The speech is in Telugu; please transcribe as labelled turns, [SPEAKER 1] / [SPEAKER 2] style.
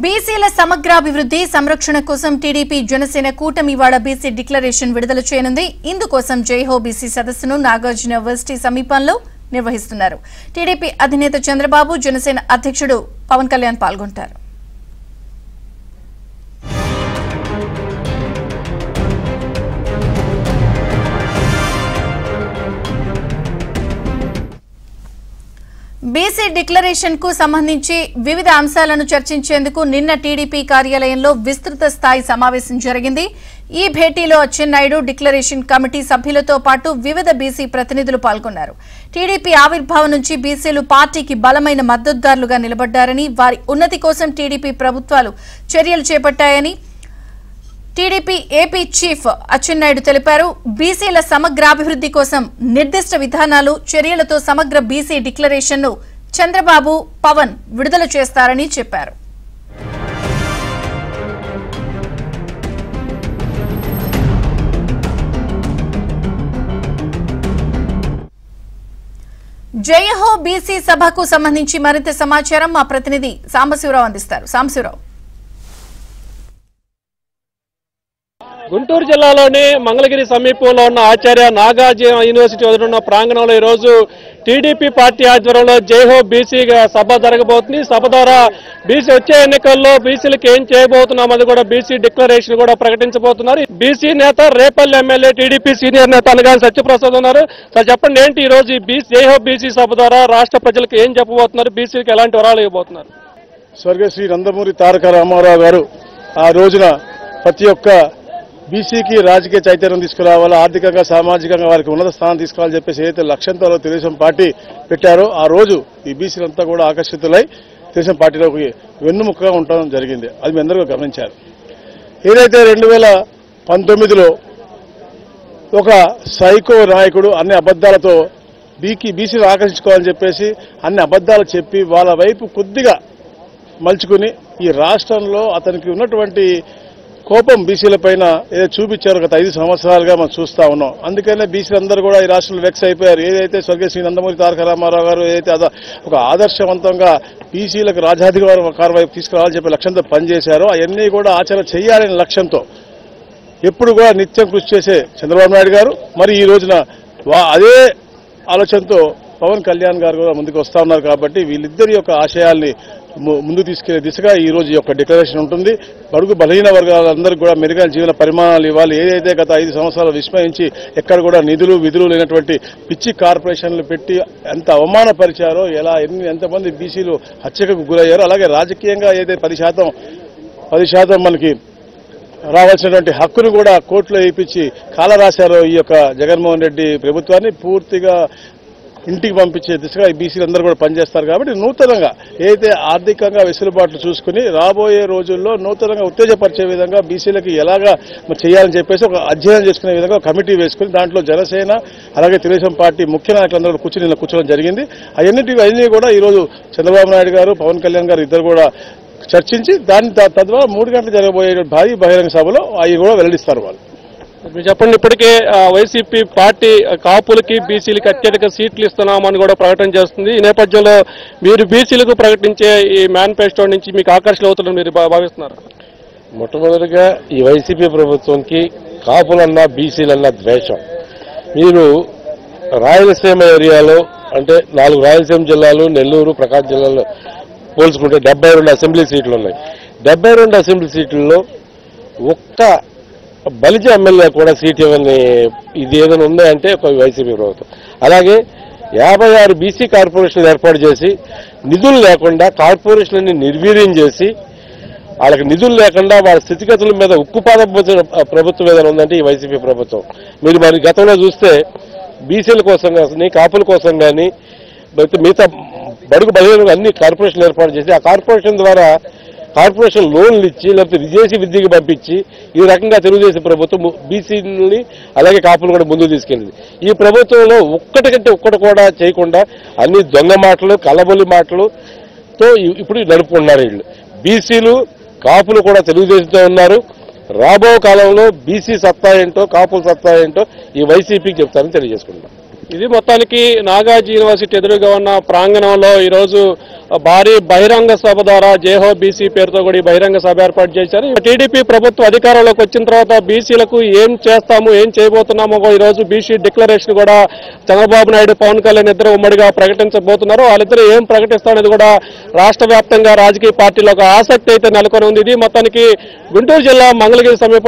[SPEAKER 1] బీసీల సమగ్రాభివృద్ధి సంరక్షణ కోసం టీడీపీ జనసేన కూటమి ఇవాళ బీసీ డిక్లరేషన్ విడుదల చేయనుంది. ఇందుకోసం జైహో బీసీ సదస్సును నాగార్జున యూనివర్సిటీ సమీపంలో నిర్వహిస్తున్నారు. టీడీపీ అధినేత చంద్రబాబు, జనసేన అధ్యక్షుడు పవన్ కళ్యాణ్ పాల్గొంటారు. బీసీ డిక్లరేషన్ కు సంబంధించి వివిధ అంశాలను చర్చించేందుకు నిన్న టీడీపీ కార్యాలయంలో విస్తృత స్థాయి సమావేశం జరిగింది. ఈ భేటీలో అచ్చెన్నాయుడు, డిక్లరేషన్ కమిటీ సభ్యులతో పాటు వివిధ బీసీ ప్రతినిధులు పాల్గొన్నారు. టీడీపీ ఆవిర్భావం నుంచి బీసీలు పార్టీకి బలమైన మద్దతుదారులుగా నిలబడ్డారని, వారి ఉన్నతి కోసం టీడీపీ ప్రభుత్వాలు చర్యలు చేపట్టాయని టీడీపీ ఏపీ చీఫ్ అచ్చెన్నాయుడు తెలిపారు. బీసీల సమగ్రాభివృద్ధి కోసం నిర్దిష్ట విధానాలు, చర్యలతో సమగ్ర బీసీ డిక్లరేషన్ ను చంద్రబాబు, పవన్ విడుదల చేస్తారని చెప్పారు. జయహో బీసీ సభకు సంబంధించి మరింత సమాచారం మా ప్రతినిధి సాంబశివరావు అందిస్తారు. సాంబశివరావు,
[SPEAKER 2] గుంటూరు జిల్లాలోని మంగళగిరి సమీపంలో ఉన్న ఆచార్య నాగార్జున యూనివర్సిటీ వద్ద ప్రాంగణంలో ఈ రోజు టీడీపీ పార్టీ ఆధ్వర్యంలో జైహో బీసీ సభ జరగబోతుంది. సభ ద్వారా బీసీ వచ్చే ఎన్నికల్లో బీసీలకు ఏం చేయబోతున్నామని కూడా బీసీ డిక్లరేషన్ కూడా ప్రకటించబోతున్నారు. బీసీ నేత రేపల్లి ఎమ్మెల్యే టీడీపీ సీనియర్ నేత అనగాని సత్యప్రసాద్ ఉన్నారు. సార్ చెప్పండి, ఏంటి ఈ రోజు జైహో బీసీ సభ ద్వారా రాష్ట్ర ప్రజలకు ఏం చెప్పబోతున్నారు, బీసీలకు ఎలాంటి వరాలు ఇవ్వబోతున్నారు?
[SPEAKER 3] స్వర్గ శ్రీ నందమూరి తారక రామారావు గారు ఆ రోజున ప్రతి ఒక్క బీసీకి రాజకీయ చైతన్యం తీసుకురావాలా, ఆర్థికంగా సామాజికంగా వారికి ఉన్నత స్థానం తీసుకోవాలని చెప్పేసి ఏదైతే లక్ష్యంతో తెలుగుదేశం పార్టీ పెట్టారో ఆ రోజు ఈ బీసీలంతా కూడా ఆకర్షితులై తెలుగుదేశం పార్టీలోకి వెన్నుముక్కగా ఉండడం జరిగింది. అది మీ అందరూ గమనించారు. ఏదైతే 2019లో ఒక సైకో నాయకుడు అన్ని అబద్దాలతో బీసీలు ఆకర్షించుకోవాలని చెప్పేసి అన్ని అబద్దాలు చెప్పి వాళ్ళ వైపు కొద్దిగా మలుచుకుని ఈ రాష్ట్రంలో అతనికి ఉన్నటువంటి కోపం బీసీల పైన ఏదో చూపించారు. గత 5 సంవత్సరాలుగా మనం చూస్తా ఉన్నాం. అందుకనే బీసీలందరూ కూడా ఈ రాష్ట్రంలో వెక్స్ అయిపోయారు. ఏదైతే స్వర్గీయ శ్రీ నందమూరి తారక రామారావు గారు ఏదైతే ఒక ఆదర్శవంతంగా బీసీలకు రాజ్యాధికార వైపు తీసుకురావాలని చెప్పి లక్ష్యంతో పనిచేశారో అవన్నీ కూడా ఆచరణ చేయాలనే లక్ష్యంతో ఎప్పుడు కూడా నిత్యం కృషి చేసే చంద్రబాబు నాయుడు గారు మరి ఈ రోజున అదే ఆలోచనతో పవన్ కళ్యాణ్ గారు కూడా ముందుకు వస్తా ఉన్నారు. కాబట్టి వీళ్ళిద్దరి యొక్క ఆశయాల్ని ముందు తీసుకెళ్లే దిశగా ఈ రోజు యొక్క డిక్లరేషన్ ఉంటుంది. బడుగు బలహీన వర్గాలందరికీ కూడా మెరుగైన జీవన పరిమాణాలు ఇవ్వాలి. ఏదైతే గత 5 సంవత్సరాలు విస్మయించి ఎక్కడ కూడా విధులు లేనటువంటి పిచ్చి కార్పొరేషన్లు పెట్టి ఎంత అవమానపరిచారో, ఎంతమంది బీసీలు హత్యకు గురయ్యారో, అలాగే రాజకీయంగా ఏదైతే 10% మనకి రావాల్సినటువంటి హక్కును కూడా కోర్టులో వేయించి కాలరాశారో ఈ యొక్క జగన్మోహన్ రెడ్డి ప్రభుత్వాన్ని పూర్తిగా ఇంటికి పంపించే దిశగా ఈ బీసీలందరూ కూడా పనిచేస్తారు. కాబట్టి నూతనంగా ఏదైతే ఆర్థికంగా వెసులుబాట్లు చూసుకుని రాబోయే రోజుల్లో నూతనంగా ఉత్తేజపరిచే విధంగా బీసీలకి ఎలాగా చేయాలని చెప్పేసి ఒక అధ్యయనం చేసుకునే విధంగా కమిటీ వేసుకుని దాంట్లో జనసేన అలాగే తెలుగుదేశం పార్టీ ముఖ్య నాయకులందరూ కూర్చోవడం జరిగింది. అవన్నీ కూడా ఈరోజు చంద్రబాబు నాయుడు గారు, పవన్ కళ్యాణ్ గారు ఇద్దరు కూడా చర్చించి దాని తద్వారా 3 గంటలు జరగబోయే భారీ బహిరంగ సభలో అవి కూడా వెల్లడిస్తారు. వాళ్ళు
[SPEAKER 2] మీరు చెప్పండి, ఇప్పటికే వైసీపీ పార్టీ కాపులకి బీసీలకి అత్యధిక సీట్లు ఇస్తున్నామని కూడా ప్రకటన చేస్తుంది. ఈ నేపథ్యంలో మీరు బీసీలకు ప్రకటించే ఈ మేనిఫెస్టో నుంచి మీకు ఆకర్షణ అవుతుందని మీరు భావిస్తున్నారు?
[SPEAKER 4] మొట్టమొదటిగా ఈ వైసీపీ ప్రభుత్వంకి కాపులన్నా బీసీలన్నా ద్వేషం. మీరు రాయలసీమ ఏరియాలో అంటే 4 రాయలసీమ జిల్లాలు, నెల్లూరు, ప్రకాశం జిల్లాలో పోల్చుకుంటే 72 అసెంబ్లీ సీట్లు ఉన్నాయి. 72 అసెంబ్లీ సీట్లలో ఒక్క బలిజ ఎమ్మెల్యే కూడా సీట్ ఇవ్వని ఇది ఏదైనా ఉందంటే ఒక వైసీపీ ప్రభుత్వం. అలాగే 56 బీసీ కార్పొరేషన్లు ఏర్పాటు చేసి నిధులు లేకుండా కార్పొరేషన్లని నిర్వీర్యం చేసి వాళ్ళకి నిధులు లేకుండా వాళ్ళ స్థితిగతుల మీద ఉక్కుపాదం పోసిన ప్రభుత్వం ఏదైనా ఉందంటే ఈ వైసీపీ ప్రభుత్వం. మీరు మరి గతంలో చూస్తే బీసీల కోసం కానీ కాపుల కోసం కానీ మిగతా బడుగు బలహీన అన్ని కార్పొరేషన్లు ఏర్పాటు చేసి ఆ కార్పొరేషన్ ద్వారా కార్పొరేషన్ లోన్లు ఇచ్చి లేకపోతే విదేశీ విద్యకు పంపించి ఈ రకంగా తెలుగుదేశం ప్రభుత్వం బీసీని అలాగే కాపులు కూడా ముందుకు తీసుకెళ్ళింది. ఈ ప్రభుత్వంలో ఒక్కటి కూడా చేయకుండా అన్ని దొంగ మాటలు, కలబొల్లి మాటలతో ఇప్పుడు నడుపుకున్నారు. వీళ్ళు బీసీలు కాపులు కూడా తెలుగుదేశంతో ఉన్నారు. రాబో కాలంలో బీసీ సత్తా ఏంటో, కాపుల సత్తా ఏంటో ఈ వైసీపీకి చెప్తారని తెలియజేసుకుంటున్నాం.
[SPEAKER 2] ఇది మొత్తానికి నాగార్జున యూనివర్సిటీ ఎదురుగా ఉన్న ప్రాంగణంలో ఈరోజు భారీ బహిరంగ సభ ద్వారా జేహో బీసీ పేరుతో కూడా ఈ బహిరంగ సభ ఏర్పాటు చేశారు. టీడీపీ ప్రభుత్వం అధికారంలోకి వచ్చిన తర్వాత బీసీలకు ఏం చేస్తాము, ఏం చేయబోతున్నామో ఈరోజు బీసీ డిక్లరేషన్ కూడా చంద్రబాబు నాయుడు, పవన్ కళ్యాణ్ ఇద్దరు ఉమ్మడిగా ప్రకటించబోతున్నారు. వాళ్ళిద్దరూ ఏం ప్రకటిస్తారనేది కూడా రాష్ట్ర వ్యాప్తంగా రాజకీయ పార్టీలో ఒక ఆసక్తి అయితే నెలకొని ఉంది. ఇది మొత్తానికి గుంటూరు జిల్లా మంగళగిరి సమీపంలో